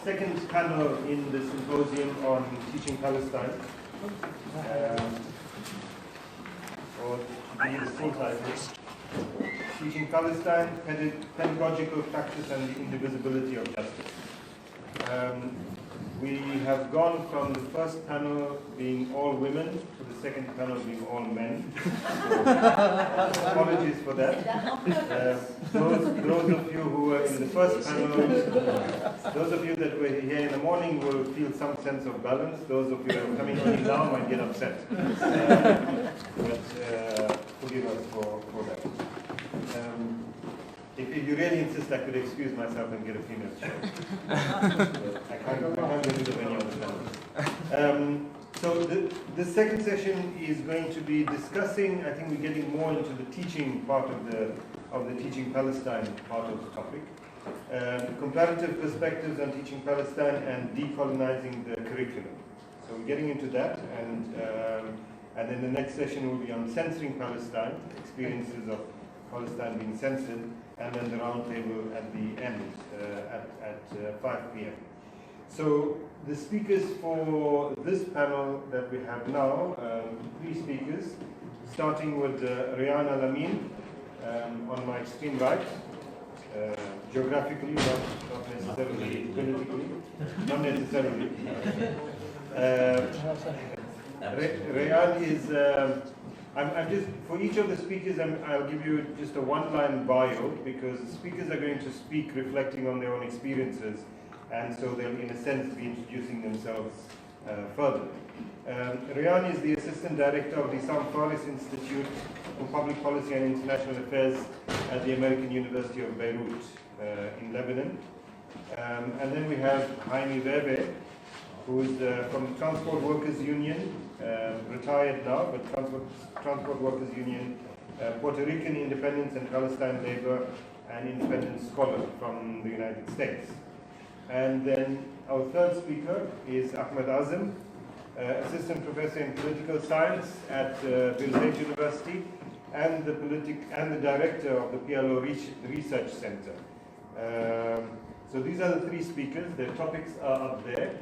second panel in the symposium on teaching Palestine. Or to be the full title, Teaching Palestine, Pedagogical, Praxis and the Indivisibility of Justice. We have gone from the first panel being all women to the second panel being all men. So, apologies for that. Those of you who were in the first panel, those of you that were here in the morning will feel some sense of balance. Those of you that are coming in now might get upset. But forgive us for that. If you really insist, I could excuse myself and get a female chair. I can't get rid of any other panel. So the second session is going to be discussing, I think we're getting more into the teaching part of the Teaching Palestine part of the topic. Comparative perspectives on teaching Palestine and decolonizing the curriculum. So we're getting into that, and then the next session will be on censoring Palestine, experiences of Palestine being censored, and then the roundtable at the end at 5 p.m. So the speakers for this panel that we have now, 3 speakers, starting with Rayan El-Amine on my extreme right, geographically, not necessarily politically, not necessarily. Rayan is. I'm just, for each of the speakers, I'll give you just a one-line bio, because the speakers are going to speak reflecting on their own experiences, and so they'll, in a sense, be introducing themselves further. Rayan is the Assistant Director of the Sam Faris Institute for Public Policy and International Affairs at the American University of Beirut in Lebanon. And then we have Jaime Veve, who is from the Transport Workers Union, retired now, but Transport Workers Union, Puerto Rican Independence and Palestine Labor, and independent scholar from the United States. And then our third speaker is Ahmad Azem, Assistant Professor in Political Science at Veve University, and the Director of the PLO Research Center. So these are the 3 speakers. Their topics are up there.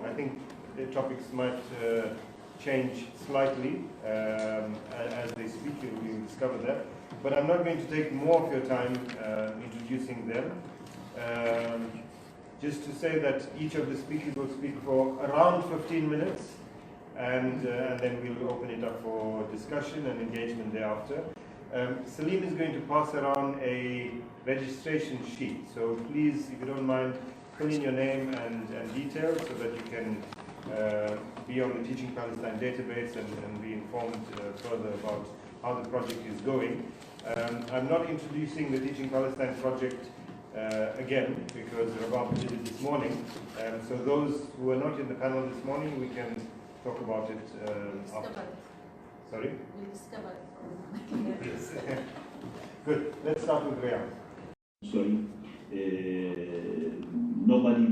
I think the topics might change slightly as they speak. You'll discover that. But I'm not going to take more of your time introducing them. Just to say that each of the speakers will speak for around 15 minutes, and then we'll open it up for discussion and engagement thereafter. Salim is going to pass around a registration sheet. So please, if you don't mind, fill in your name and details so that you can be on the Teaching Palestine database and be informed further about how the project is going. I'm not introducing the Teaching Palestine project again, because Rabab did it this morning. So those who are not in the panel this morning, we can talk about it after. Sorry? We discovered it. Yes. Good. Let's start with Rayan. Sorry. Nobody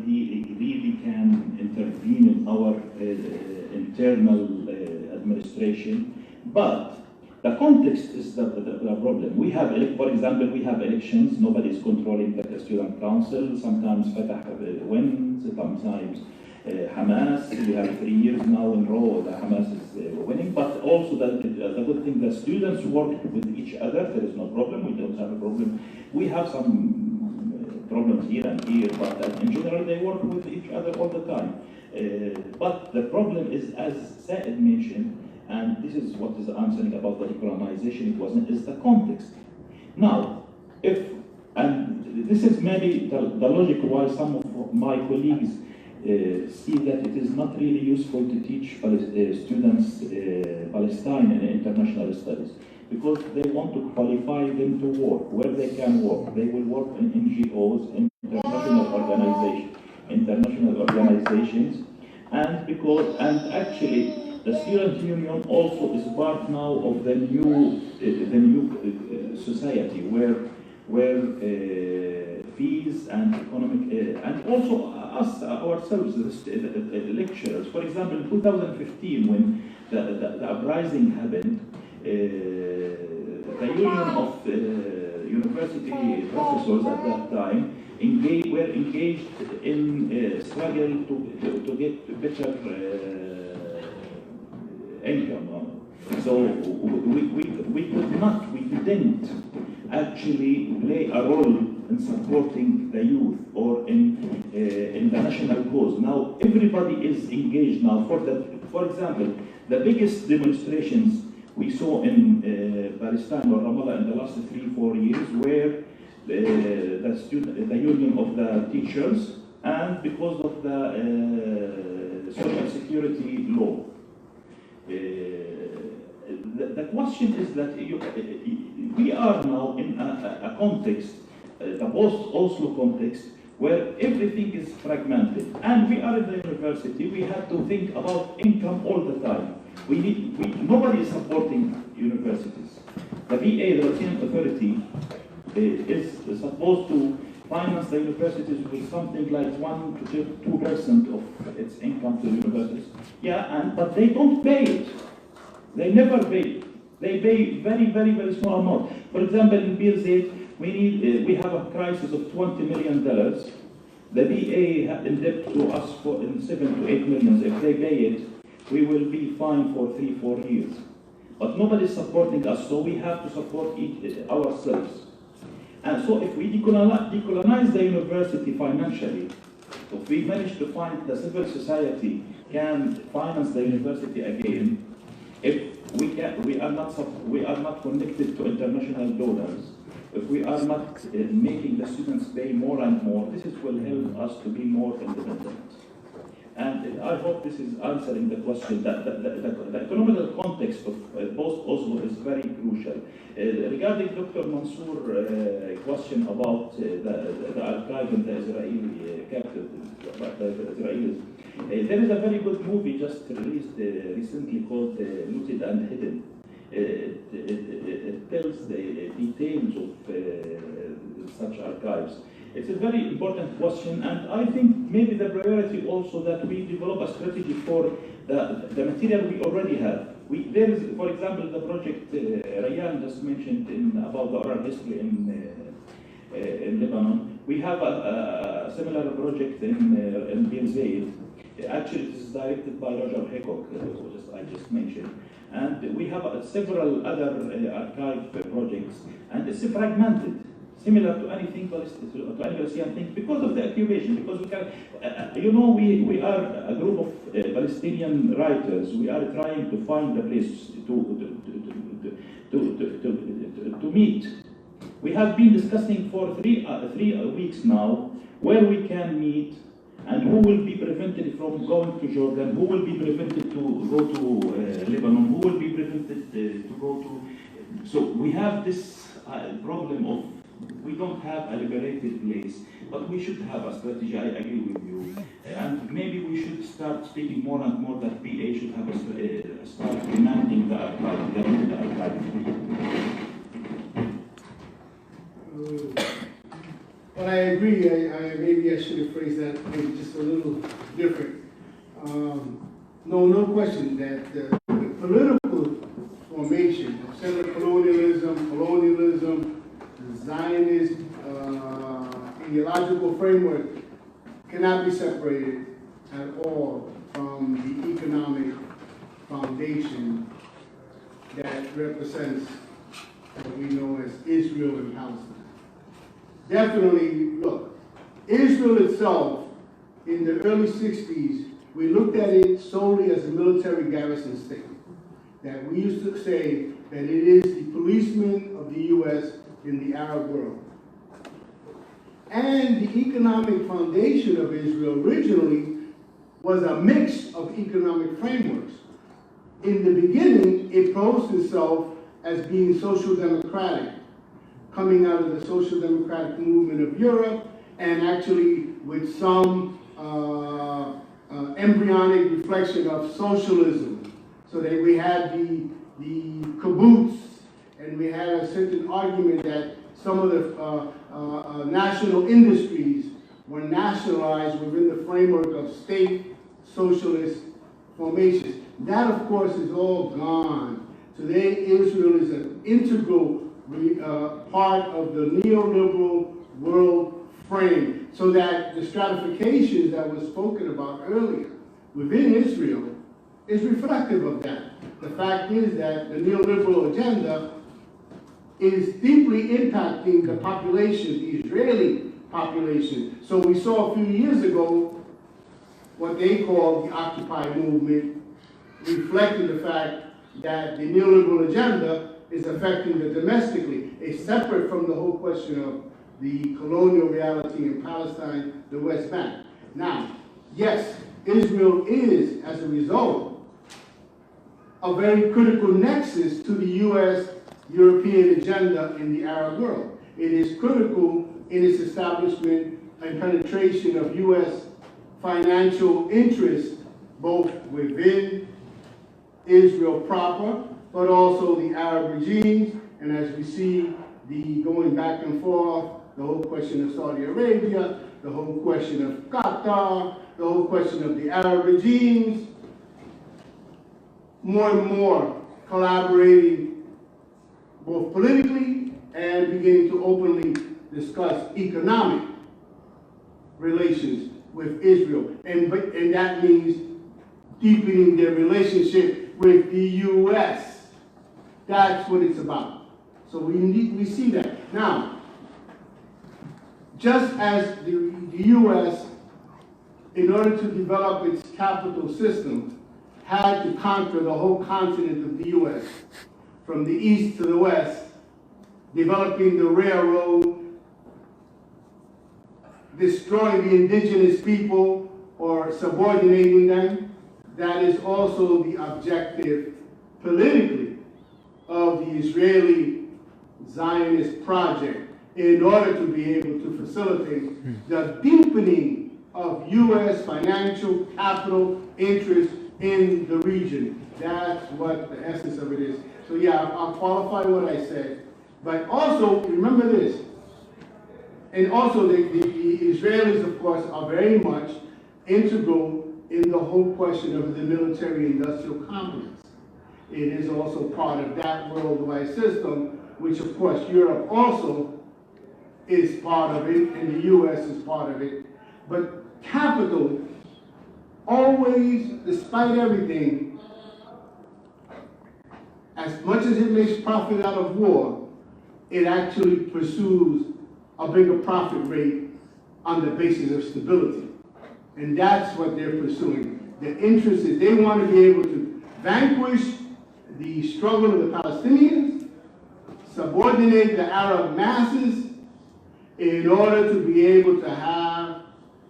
really can intervene in our internal administration, but the context is the problem. We have, for example, we have elections. Nobody is controlling the student council. Sometimes Fatah wins, sometimes Hamas. We have 3 years now in a row that Hamas is winning. But also the good thing, the students work with each other. There is no problem. We don't have a problem. We have some problems here and here, but in general they work with each other all the time. But the problem is, as Said mentioned, and this is what is answering about the decolonization, is the context. Now, and this is maybe the logic why some of my colleagues see that it is not really useful to teach students Palestine and international studies, because they want to qualify them to work where they can work. They will work in NGOs, international organizations, and actually the student union also is part now of the new society where fees and economic and also us ourselves, the lecturers. For example, in 2015, when the uprising happened, the union of university professors at that time were engaged in struggle to get better income. So we didn't actually play a role in supporting the youth or in the national cause. Now everybody is engaged now. For example, the biggest demonstrations we saw in Palestine or Ramallah in the last 3-4 years were the union of the teachers, and because of the social security law. The question is that we are now in a context, the post-Oslo context, where everything is fragmented. And we are in the university, we have to think about income all the time. Nobody is supporting universities. The VA, the Palestinian Authority, is supposed to finance the universities with something like 1 to 2% of its income to the universities. Yeah, but they don't pay it. They never pay. They pay very, very, very small amount. For example, in BLZ, we have a crisis of $20 million. The VA indebted to us in 7 to 8 million. If they pay it, we will be fine for 3-4 years. But nobody is supporting us, so we have to support ourselves. And so if we decolonize the university financially, if we manage to find the civil society can finance the university again, if we are not connected to international donors, if we are not making the students pay more and more, this will help us to be more independent. And I hope this is answering the question that the economic context of post-Oslo is very crucial. Regarding Dr. Mansour's question about the archive in the Israeli capital, the Israelis, there is a very good movie just released recently called Looted and Hidden. It tells the details of such archives. It's a very important question, and I think maybe the priority also that we develop a strategy for the material we already have. There is, for example, the project Rayan just mentioned about the oral history in Lebanon. We have a similar project in BLZ. Actually, this is directed by Roger Haycock, I just mentioned. And we have several other archive projects, and it's fragmented, similar to anything Palestinian thing, because of the occupation. Because we can, we are a group of Palestinian writers. We are trying to find a place to meet. We have been discussing for 3 weeks now where we can meet, and who will be prevented from going to Jordan, who will be prevented to go to Lebanon, who will be prevented to go to... So we have this problem of we don't have a liberated place, but we should have a strategy. I agree with you. And maybe we should start speaking more and more that PA should have start demanding the archive. Well, I agree. Maybe I should have phrased that maybe just a little different. No question that the political formation of settler colonialism, the Zionist ideological framework cannot be separated at all from the economic foundation that represents what we know as Israel and Palestine. Definitely, look, Israel itself, in the early 60s, we looked at it solely as a military garrison state. That we used to say that it is the policeman of the U.S. in the Arab world. And the economic foundation of Israel originally was a mix of economic frameworks. In the beginning, it posed itself as being social democratic, coming out of the social democratic movement of Europe, and actually with some embryonic reflection of socialism. So that we had the kibbutz, and we had a certain argument that some of the national industries were nationalized within the framework of state socialist formations. That, of course, is all gone. Today, Israel is an integral part of the neoliberal world frame, so that the stratifications that was spoken about earlier within Israel is reflective of that. The fact is that the neoliberal agenda is deeply impacting the population, the Israeli population. So we saw a few years ago what they called the Occupy movement, reflecting the fact that the neoliberal agenda is affecting the domestically. It's separate from the whole question of the colonial reality in Palestine, the West Bank. Now, yes, Israel is, as a result, a very critical nexus to the US-European agenda in the Arab world. It is critical in its establishment and penetration of US financial interests, both within Israel proper, but also the Arab regimes, and as we see the going back and forth, the whole question of Saudi Arabia, the whole question of Qatar, the whole question of the Arab regimes, more and more collaborating both politically and beginning to openly discuss economic relations with Israel. And that means deepening their relationship with the US. That's what it's about. So we see that. Now, just as the US, in order to develop its capital system, had to conquer the whole continent of the US, from the east to the west, developing the railroad, destroying the indigenous people or subordinating them. That is also the objective politically of the Israeli Zionist project, in order to be able to facilitate the deepening of US financial capital interest in the region. That's what the essence of it is. So yeah, I'll qualify what I said. But also, remember this, and also the Israelis, of course, are very much integral in the whole question of the military-industrial complex. It is also part of that worldwide system, which of course Europe also is part of it, and the US is part of it. But capital always, despite everything, as much as it makes profit out of war, it actually pursues a bigger profit rate on the basis of stability. And that's what they're pursuing. The interest is they want to be able to vanquish the struggle of the Palestinians, subordinate the Arab masses in order to be able to have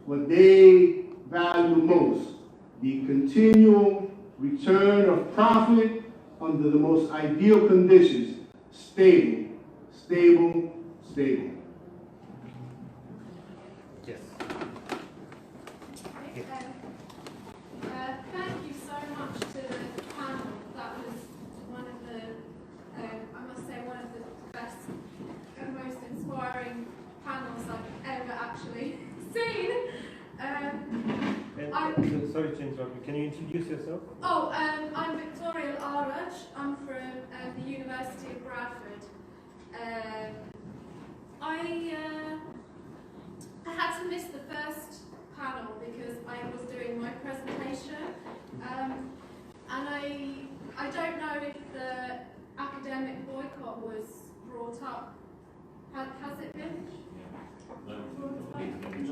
what they value most, the continual return of profit under the most ideal conditions, stable, stable, stable. Yes. Thank you so much to the panel. That was one of the, I must say, one of the best and most inspiring panels I've ever actually seen. Sorry to interrupt you. Can you introduce yourself? Oh, I'm Victoria Araj. I'm from the University of Bradford. I had to miss the first panel because I was doing my presentation, and I don't know if the academic boycott was brought up. Has it been? No, I mean in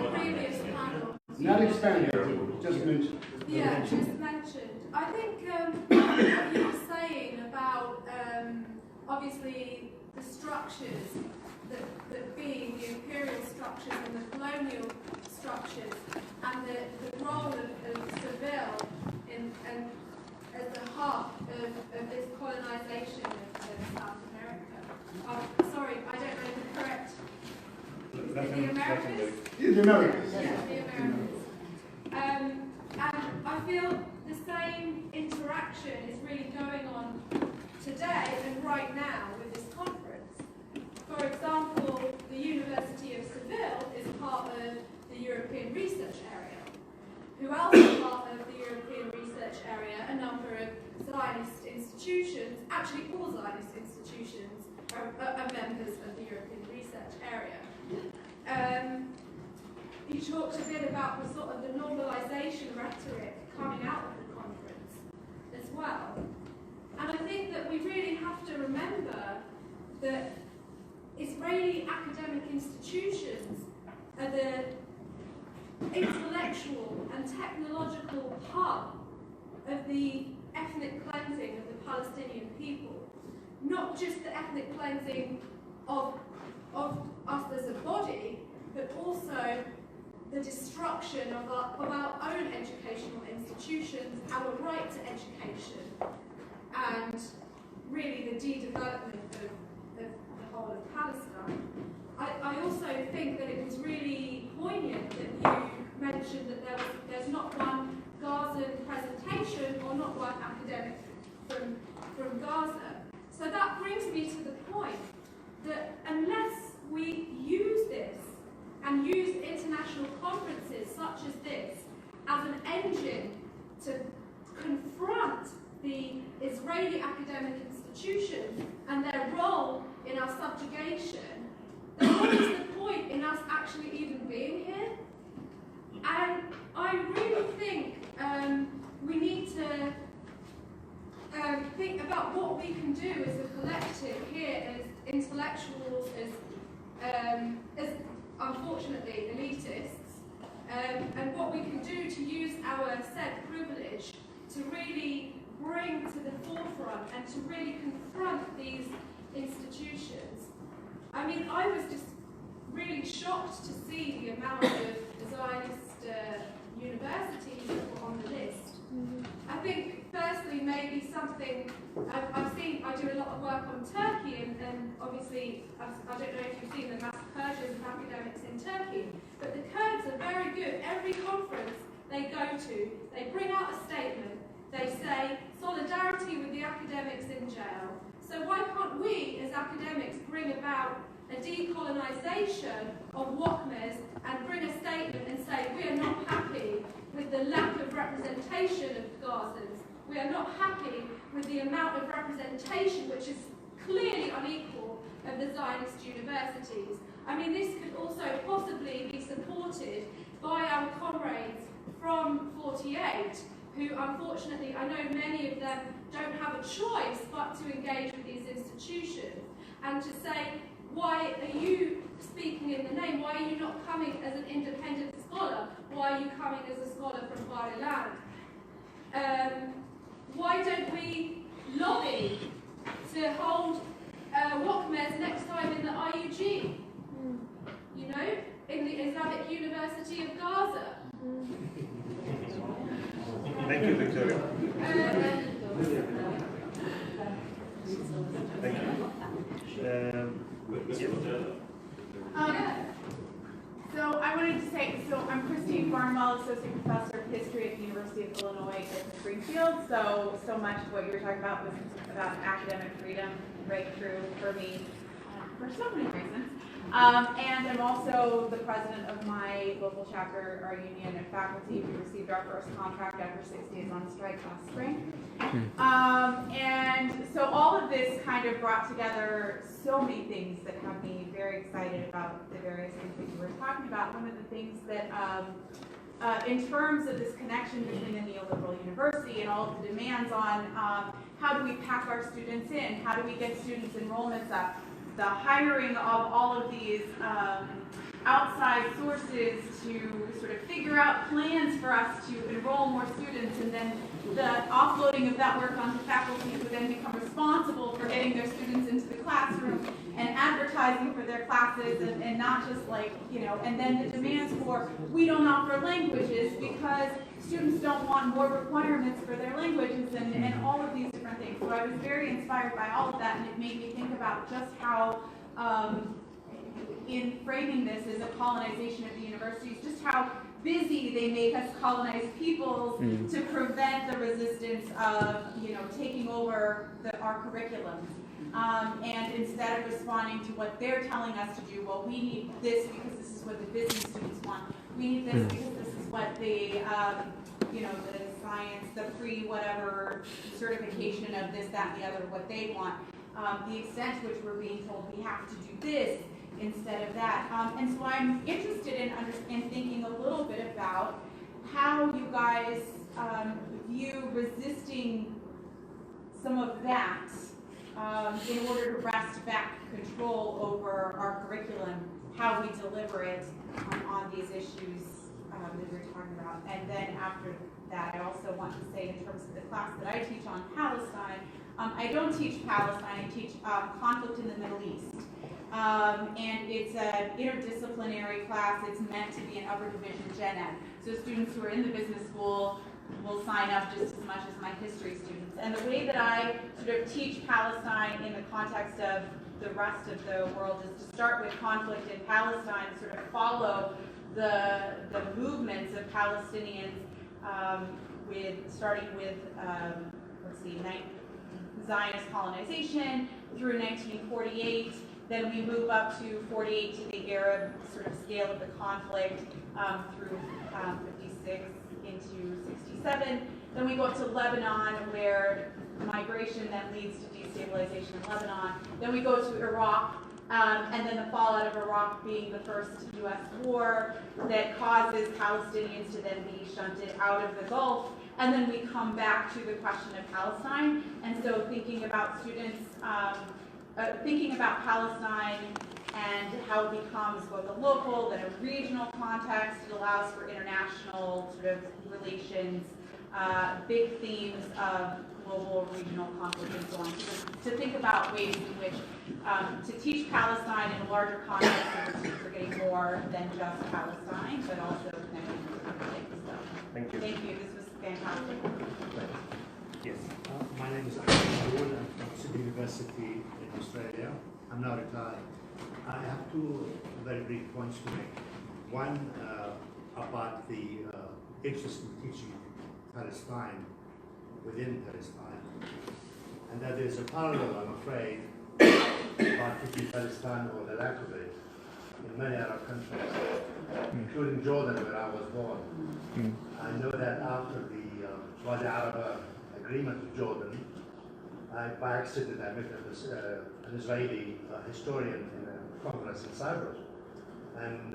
the previous panel. Not expanded, just mentioned. Yeah, just mentioned. I think what you were saying about obviously the structures that being the imperial structures and the colonial structures, and the role of Seville in at the heart of this colonization of South America. Sorry, I don't know the correct. The Americas? The Americas. Yeah, the Americas. And I feel the same interaction is really going on today and right now with this conference. For example, the University of Seville is part of the European Research Area. Who else is part of the European Research Area? A number of Zionist institutions, actually all Zionist institutions, are members of the European Research research area. You talked a bit about the sort of the normalization rhetoric coming out of the conference as well. And I think that we really have to remember that Israeli academic institutions are the intellectual and technological hub of the ethnic cleansing of the Palestinian people. Not just the ethnic cleansing of us as a body, but also the destruction of our own educational institutions, our right to education, and really the de-development of the whole of Palestine. I also think that it was really poignant that you mentioned that there's not one Gazan presentation or not one academic from Gaza. So that brings me to the point that unless we use this and use international conferences such as this as an engine to confront the Israeli academic institutions and their role in our subjugation, then what is the point in us actually even being here? And I really think we need to think about what we can do as a collective here, as intellectuals, as unfortunately elitists, and what we can do to use our said privilege to really bring to the forefront and to really confront these institutions. I mean, I was just really shocked to see the amount of Zionist universities that were on the list. I think, firstly, maybe something, I do a lot of work on Turkey, and obviously, I don't know if you've seen the mass purges of academics in Turkey, but the Kurds are very good. Every conference they go to, they bring out a statement, they say, solidarity with the academics in jail. So why can't we, as academics, bring about a decolonization of WACMEs and bring a statement and say we are not happy with the lack of representation of Gazans. We are not happy with the amount of representation which is clearly unequal of the Zionist universities. I mean, this could also possibly be supported by our comrades from 48, who unfortunately, I know many of them don't have a choice but to engage with these institutions, and to say, why are you speaking in the name? Why are you not coming as an independent scholar? Why are you coming as a scholar from Bar-Ilan? Why don't we lobby to hold WACMEs next time in the IUG? You know, in the Islamic University of Gaza. Thank you, Victoria. Thank you. So I wanted to say, so I'm Christine Barnwell, Associate Professor of History at the University of Illinois at Springfield. So much of what you were talking about was about academic freedom, breakthrough for me, for so many reasons. And I'm also the president of my local chapter, our union and faculty. We received our first contract after 6 days on strike last spring. And so all of this kind of brought together so many things that have me very excited about the various things that you were talking about. One of the things that, in terms of this connection between the neoliberal university and all of the demands on how do we pack our students in, how do we get students' enrollments up, the hiring of all of these outside sources to sort of figure out plans for us to enroll more students, and then the offloading of that work onto faculty who then become responsible for getting their students into the classroom and advertising for their classes, and not just like, you know, and then the demands for, we don't offer languages because students don't want more requirements for their languages, and all of these different things. So I was very inspired by all of that, and it made me think about just how, in framing this as a colonization of the universities, just how busy they make us colonize peoples to prevent the resistance of, you know, taking over our curriculums. And instead of responding to what they're telling us to do, well, we need this because this is what the business students want. We need this because this is what the, you know, the science, the pre-whatever certification of this, that, and the other, what they want. The extent to which we're being told we have to do this instead of that. And so I'm interested in thinking a little bit about how you guys view resisting some of that in order to wrest back control over our curriculum, how we deliver it on these issues that we're talking about. And then after that, I also want to say, in terms of the class that I teach on Palestine, I don't teach Palestine, I teach conflict in the Middle East. And it's an interdisciplinary class. It's meant to be an upper division gen ed. So students who are in the business school will sign up just as much as my history students. And the way that I sort of teach Palestine in the context of the rest of the world is to start with conflict in Palestine, sort of follow the movements of Palestinians, starting with Zionist colonization through 1948. Then we move up to 48 to the Arab sort of scale of the conflict through 56 into 67. Then we go up to Lebanon, where migration then leads to destabilization in Lebanon. Then we go to Iraq, and then the fallout of Iraq being the first U.S. war that causes Palestinians to then be shunted out of the Gulf. And then we come back to the question of Palestine. And so thinking about students, thinking about Palestine and how it becomes both a local and a regional context. It allows for international sort of relations, big themes of global, regional conflict, and so on. So to think about ways in which to teach Palestine in a larger context, where students are getting more than just Palestine, but also connecting with other things. So, thank you. Thank you. This was fantastic. Yes. My name is Ahmad. I'm from Sydney University in Australia. I'm now retired. I have two very brief points to make. One about the interest in teaching Palestine within Palestine, and that there's a parallel, I'm afraid, about teaching Palestine or the lack of it in many Arab countries, including Jordan, where I was born. I know that after the Wadi Arab agreement with Jordan, by accident I met an Israeli historian in a conference in Cyprus. And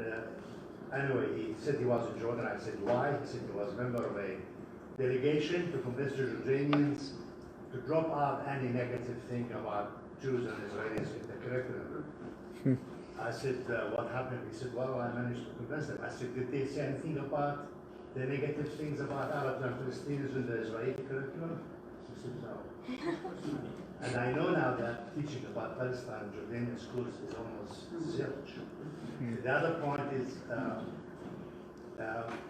anyway, he said he was in Jordan. I said, why? He said he was a member of a delegation to convince the Jordanians to drop out any negative thing about Jews and Israelis in the curriculum. I said, what happened? He said, well, I managed to convince them. I said, did they say anything about the negative things about Arabs and Palestinians in the Israeli curriculum? He said, no. And I know now that teaching about Palestine in Jordanian schools is almost zilch. The other point is,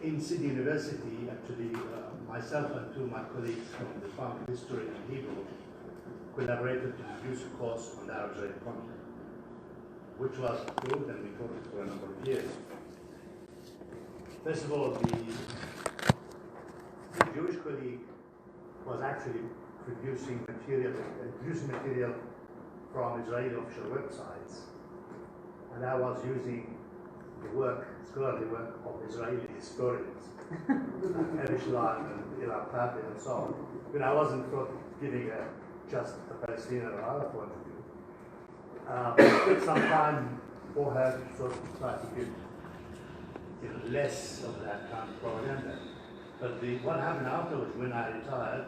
in Sydney University, actually, myself and two of my colleagues from the Department of History and Hebrew collaborated to produce a course on the Arab-Israeli conflict, which was approved and we taught it for a number of years. First of all, the Jewish colleague was actually producing material from Israeli official websites, and I was using the scholarly work of Israeli historians, Erishlan and Ilan Pape and so on. But I wasn't giving just a Palestinian or other point of view. It took some time for her to sort of try to give less of that kind of propaganda. But what happened afterwards, when I retired,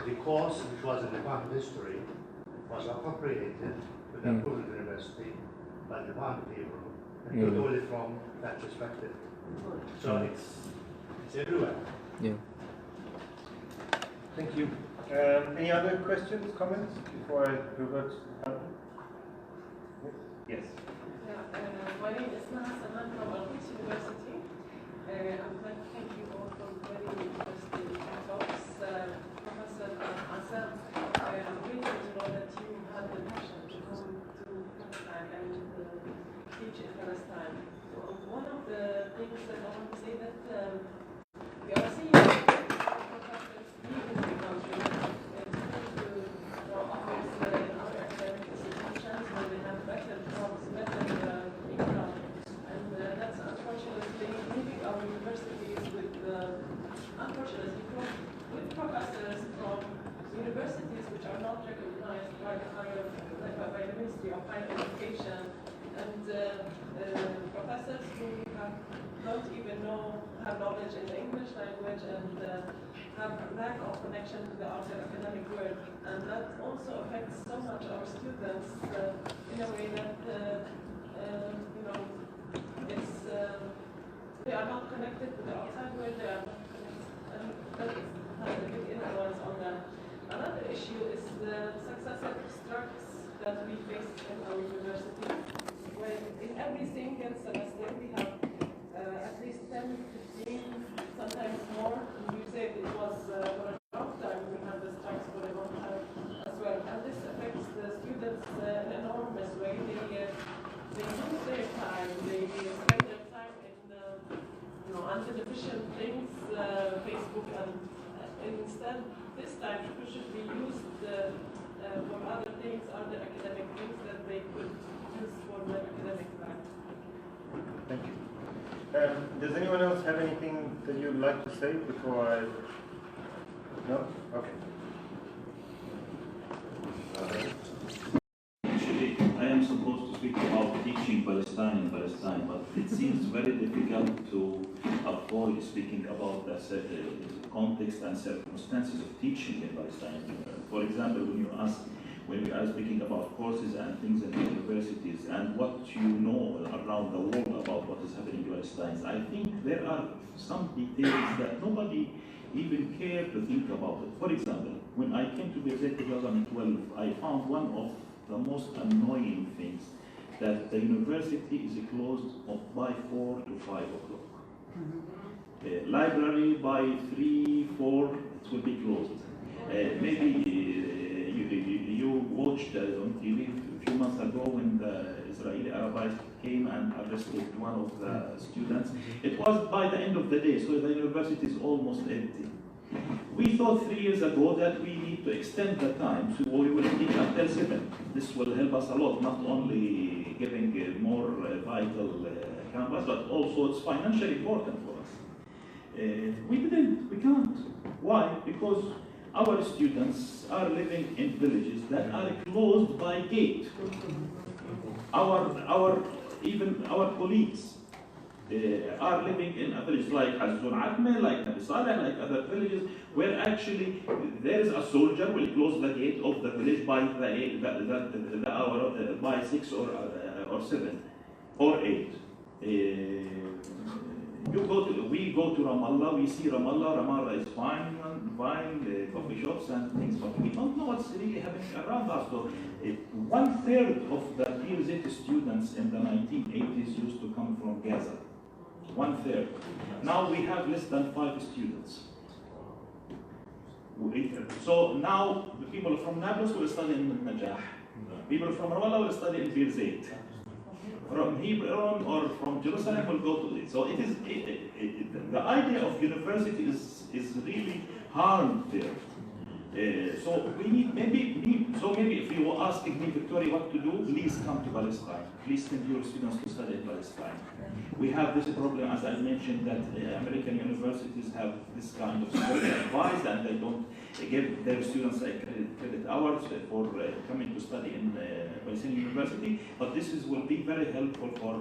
the course, which was in the Department of History, was appropriated with the approval of the university by the Department of Hebrew, and took away from that perspective. So it's everywhere. Yeah. Thank you. Any other questions, comments before I revert to Ahmad? Yes. My name is Ahmad from Al-Quds University. I'm glad to thank you all for very interesting talks. Professor Azem, I'm grateful to know that you had the passion to come to Palestine and teach in Palestine. One of the things that I want to say that we are seeing professors leaving the country and to office in other academic institutions where they have better jobs, better income, and that's unfortunately leaving our universities with, unfortunately, with professors from universities which are not recognized by the Ministry of Higher Education and professors who don't even have knowledge in the English language and have a lack of connection to the outer academic world. And that also affects so much our students in a way that, it's, they are not connected to the outside world, they are not connected, and that has a big influence on them. Another issue is the successive strikes that we face in our university, where in every single semester we have at least 10, 15, sometimes more. You said it was for a long time, we had the strikes for a long time as well. And this affects the students in an enormous way. They use their time, they spend their time in anti-efficient things, Facebook, and instead this time it should be used for other things, other academic things that they could use for their academic life. Thank you. Does anyone else have anything that you'd like to say before I... No? Okay. Actually, I am supposed to speak about teaching Palestine in Palestine, but it seems very difficult to avoid speaking about the context and circumstances of teaching in Palestine. For example, when we are speaking about courses and things in the universities and what you know around the world about what is happening in Palestine, I think there are some details that nobody even cared to think about it. For example, when I came to Veve 2012, I found one of the most annoying things, that the university is closed by 4 to 5 o'clock. Library by 3, 4, it will be closed. Maybe you watched on TV a few months ago when the Israeli Arabites came and arrested one of the students. It was by the end of the day, so the university is almost empty. We thought 3 years ago that we need to extend the time, so we will teach until 7. This will help us a lot, not only giving a more vital campus, but also it's financially important for us. We can't. Why? Because our students are living in villages that are closed by gate. Even our colleagues are living in a village like Azem, like Nabi Saleh, like other villages, where actually there is a soldier will close the gate of the village by the hour by 6 or 7 or 8. We go to Ramallah, we see Ramallah is fine, coffee shops and things, but we don't know what's really happening around us. So, 1/3 of the PZ students in the 1980s used to come from Gaza. 1/3. Now we have less than 5 students. So now the people from Nablus will study in Najah. People from Ramallah will study in Bir Zayt. From Hebron or from Jerusalem will go to it. So it is the idea of university is really harmed there. So we need maybe if you were asking me, Victoria, what to do, please come to Palestine. Please send your students to study in Palestine. We have this problem, as I mentioned, that American universities have this kind of advice, and they don't give their students credit hours for coming to study in Palestinian university. But this will be very helpful for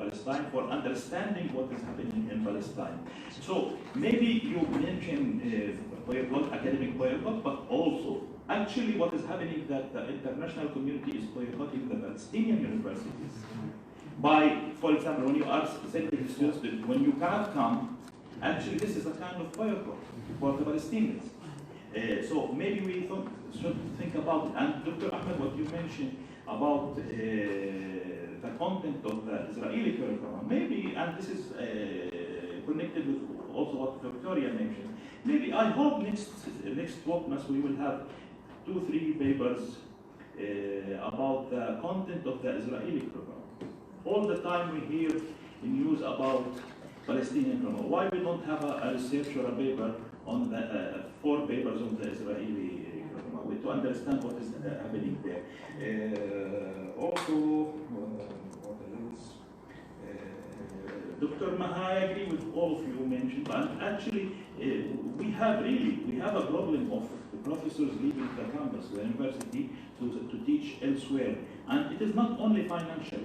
Palestine, for understanding what is happening in Palestine. So maybe you mentioned boycott, academic boycott, but also actually what is happening that the international community is boycotting the Palestinian universities. By, for example, when you ask the students, when you cannot come, actually this is a kind of boycott for the Palestinians. So maybe we should think about it. And Dr. Ahmad, what you mentioned about the content of the Israeli curriculum, maybe, and this is connected with also what Victoria mentioned, maybe I hope next Wokmas we will have 2-3 papers about the content of the Israeli curriculum. All the time we hear news about Palestinian curriculum. Why we don't have a research or a paper on the 4 papers on the Israeli curriculum to understand what is happening there? Also, what else? Dr. Maha, I agree with all of you mentioned, but actually we have a problem of professors leaving the campus, the university, to teach elsewhere. And it is not only financial.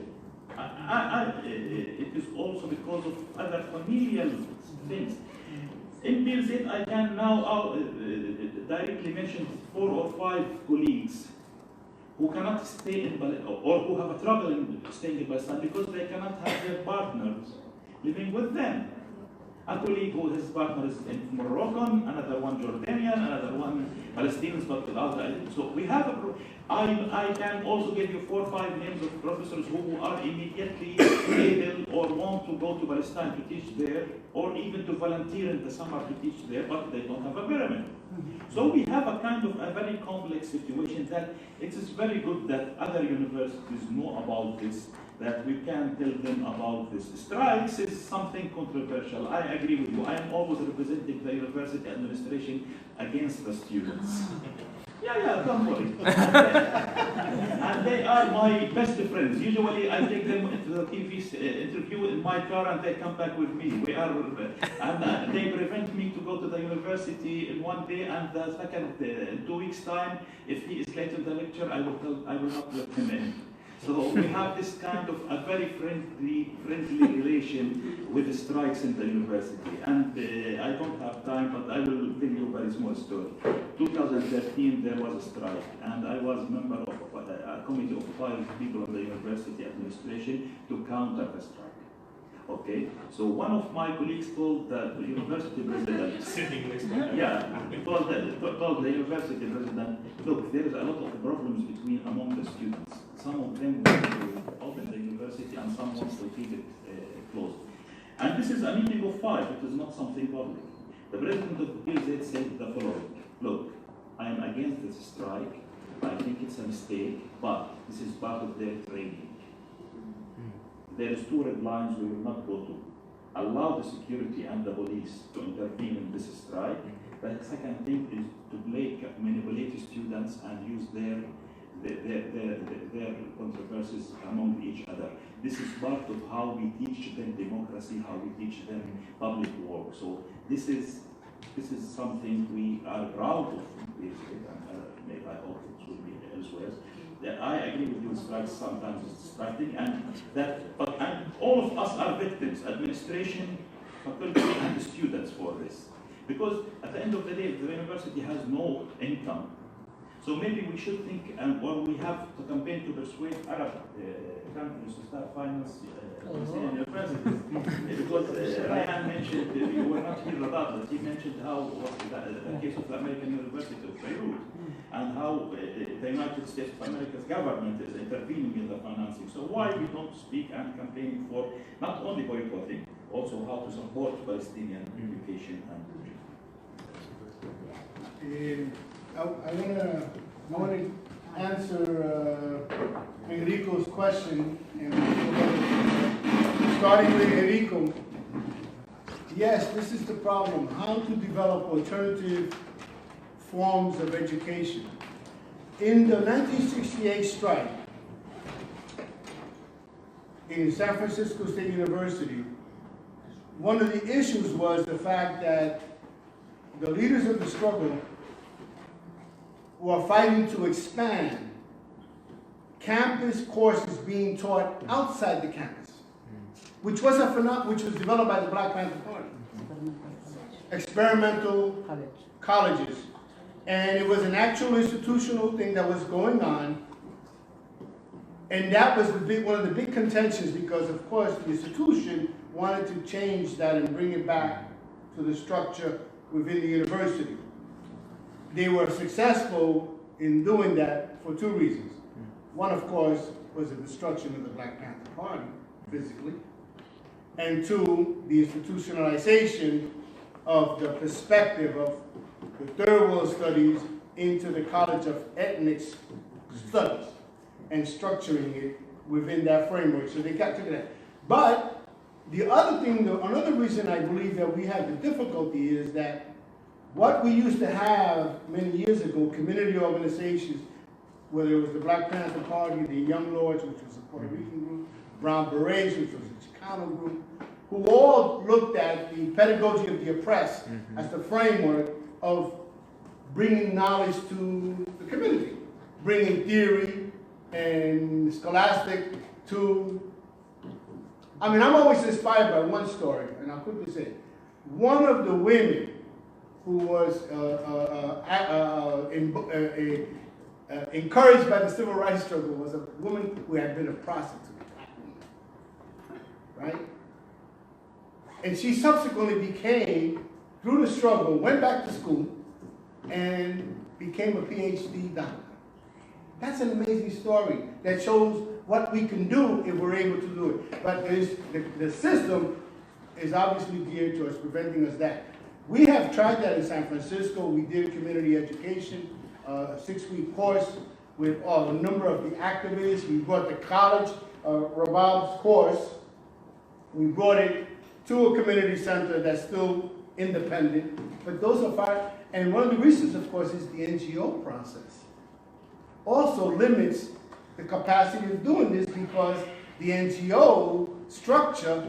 it is also because of other familial things. In PLZ, I can now directly mention 4 or 5 colleagues who cannot stay in or who have a trouble in staying in Palestine because they cannot have their partners living with them. A colleague who his partner is in Moroccan, another one Jordanian, another one Palestinians but without identity. So we have I can also give you 4 or 5 names of professors who are immediately able or want to go to Palestine to teach there, or even to volunteer in the summer to teach there, but they don't have a pyramid. So we have a kind of a very complex situation that it is very good that other universities know about this, that we can tell them about this. Strikes is something controversial. I agree with you. I am always representing the university administration against the students. Yeah, don't worry. And they are my best friends. Usually I take them into the TV interview in my car and they come back with me. And they prevent me to go to the university in one day, and the second, in 2 weeks' time, if he is late in the lecture, I will not let him in. So we have this kind of a very friendly relation with the strikes in the university. And I don't have time, but I will tell you a very small story. 2013, there was a strike, and I was a member of a committee of 5 people in the university administration to counter the strike. Okay, so one of my colleagues told the university president, Sitting next to him. yeah, told the university president, look, there is a lot of problems among the students. Some of them want to open the university and some want to keep it closed. And this is a meeting of 5, it is not something public. The president of the PLZ said the following, look, I am against this strike, I think it's a mistake, but this is part of their training. There is 2 red lines we will not go to. Allow the security and the police to intervene in this strike. The second thing is to manipulate students and use their controversies among each other. This is part of how we teach them democracy, how we teach them public work. So this is something we are proud of. Maybe I hope it will be elsewhere. I agree with you, strikes sometimes it's distracting, and all of us are victims, administration, faculty, and the students for this. Because at the end of the day, the university has no income. So maybe we should think, or we have to campaign to persuade Arab countries to start finance Palestinian universities. Because Rayan mentioned, you were not here about it, he mentioned how the case of the American University of Beirut, and how the United States of America's government is intervening in the financing. So why we don't speak and campaign for not only boycotting, also how to support Palestinian education and I want to answer Enrico's question, and starting with Enrico. Yes, this is the problem: how to develop alternative forms of education. In the 1968 strike in San Francisco State University, one of the issues was the fact that the leaders of the struggle were fighting to expand campus courses being taught outside the campus, which was developed by the Black Panther Party. Experimental colleges. And it was an actual institutional thing that was going on. And that was one of the big contentions, because of course the institution wanted to change that and bring it back to the structure within the university. They were successful in doing that for 2 reasons. One, of course, was the destruction of the Black Panther Party, physically. And 2, the institutionalization of the perspective of the Third World Studies into the College of Ethnic Studies and structuring it within that framework. So they got to that. But the other thing, another reason I believe that we have the difficulty is that what we used to have many years ago, community organizations, whether it was the Black Panther Party, the Young Lords, which was a Puerto Rican group, Brown Berets, which was a Chicano group, who all looked at the pedagogy of the oppressed as the framework of bringing knowledge to the community, bringing theory and scholastic to I mean, I'm always inspired by one story, and I'll quickly say, one of the women who was encouraged by the civil rights struggle was a woman who had been a prostitute, right? And she subsequently became, through the struggle, went back to school and became a PhD doctor. That's an amazing story that shows what we can do if we're able to do it. But the system is obviously geared towards preventing us that. We have tried that in San Francisco. We did community education, a 6-week course with a number of the activists. We brought the college, Rabab's course, we brought it to a community center that's still independent. But those are fine. And one of the reasons, of course, is the NGO process. Also limits the capacity of doing this because the NGO structure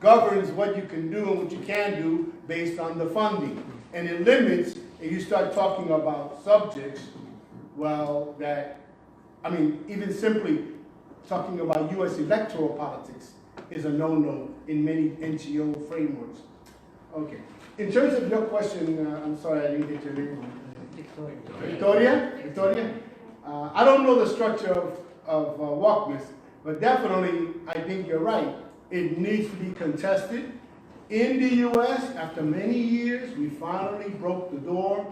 governs what you can do and what you can do based on the funding. And it limits, if you start talking about subjects, well, that, I mean, even simply talking about US electoral politics is a no-no in many NGO frameworks. Okay. In terms of your question, I'm sorry I didn't get your name. Victoria? Victoria? I don't know the structure of Walkmas, but definitely I think you're right. It needs to be contested. In the US, after many years, we finally broke the door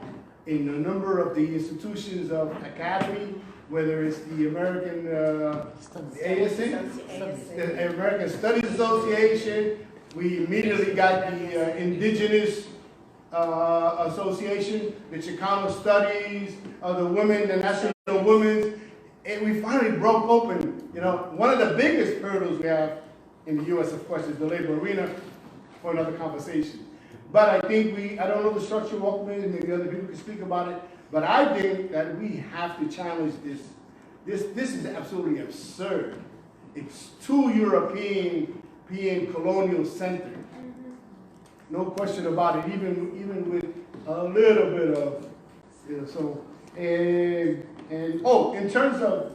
in a number of the institutions of academy, whether it's the American the American Studies Association. We immediately got the Indigenous Association, the Chicano Studies, the Women, the National Women's, and we finally broke open. You know, one of the biggest hurdles we have in the U.S., of course, is the labor arena, for another conversation. But I think I don't know the structure of Walkman, maybe other people can speak about it, but I think that we have to challenge this. This is absolutely absurd. It's too European colonial centered. No question about it, even with a little bit of, you know, so, and oh, in terms of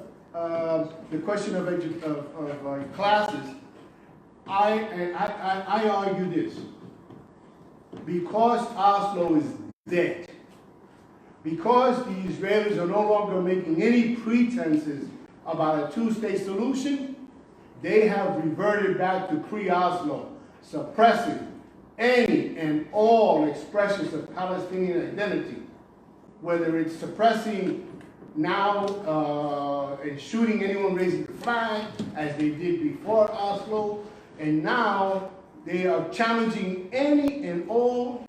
the question of classes, I argue this. Because Oslo is dead, because the Israelis are no longer making any pretenses about a two-state solution, they have reverted back to pre-Oslo, suppressing any and all expressions of Palestinian identity, whether it's suppressing now and shooting anyone raising the flag, as they did before Oslo, and now they are challenging any and all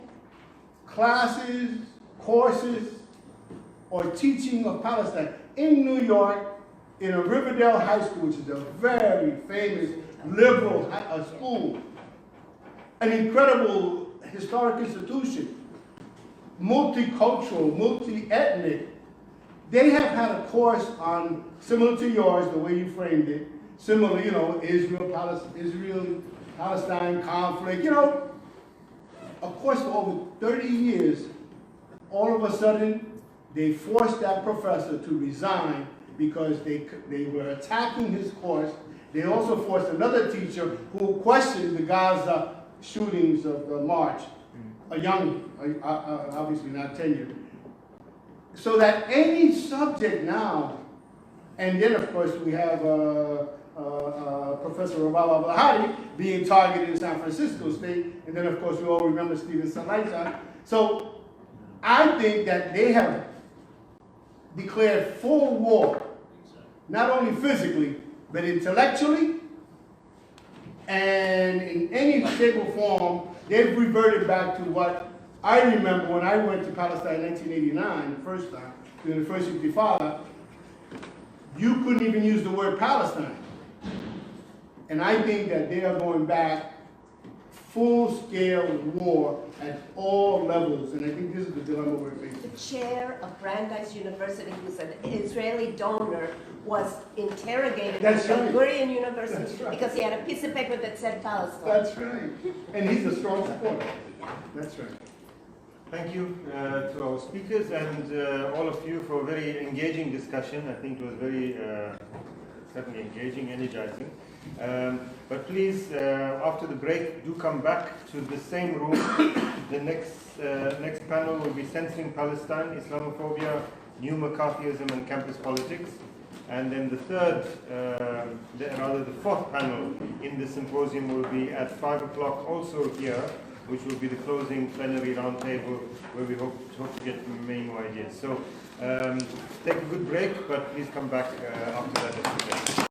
classes, courses, or teaching of Palestine. In New York, in a Riverdale High School, which is a very famous liberal school, an incredible historic institution, multicultural, multi-ethnic, they have had a course on, similar to yours, the way you framed it, similar, you know, Palestine conflict, you know, of course, for over 30 years, all of a sudden, they forced that professor to resign because they were attacking his course. They also forced another teacher who questioned the Gaza shootings of March, a young, obviously not tenured. So that any subject now, and then of course we have Professor Rabab al-Hadi being targeted in San Francisco State, and then of course we all remember Stephen Salaita. So I think that they have declared full war, not only physically, but intellectually, and in any shape or form, they've reverted back to what I remember when I went to Palestine in 1989, the first time, during the first Intifada. You couldn't even use the word Palestine. And I think that they are going back full-scale war at all levels, and I think this is the dilemma we're facing. The chair of Brandeis University, who's an Israeli donor, was interrogated at Ben Gurion University because he had a piece of paper that said Palestine. That's right. And he's a strong supporter. That's right. Thank you to our speakers and all of you for a very engaging discussion. I think it was very, certainly engaging, energizing. But please, after the break, do come back to the same room. The next panel will be Censoring Palestine, Islamophobia, New McCarthyism and Campus Politics. And then the fourth panel in the symposium will be at 5 o'clock also here, which will be the closing plenary roundtable where we hope to get many more ideas. So take a good break, but please come back after that.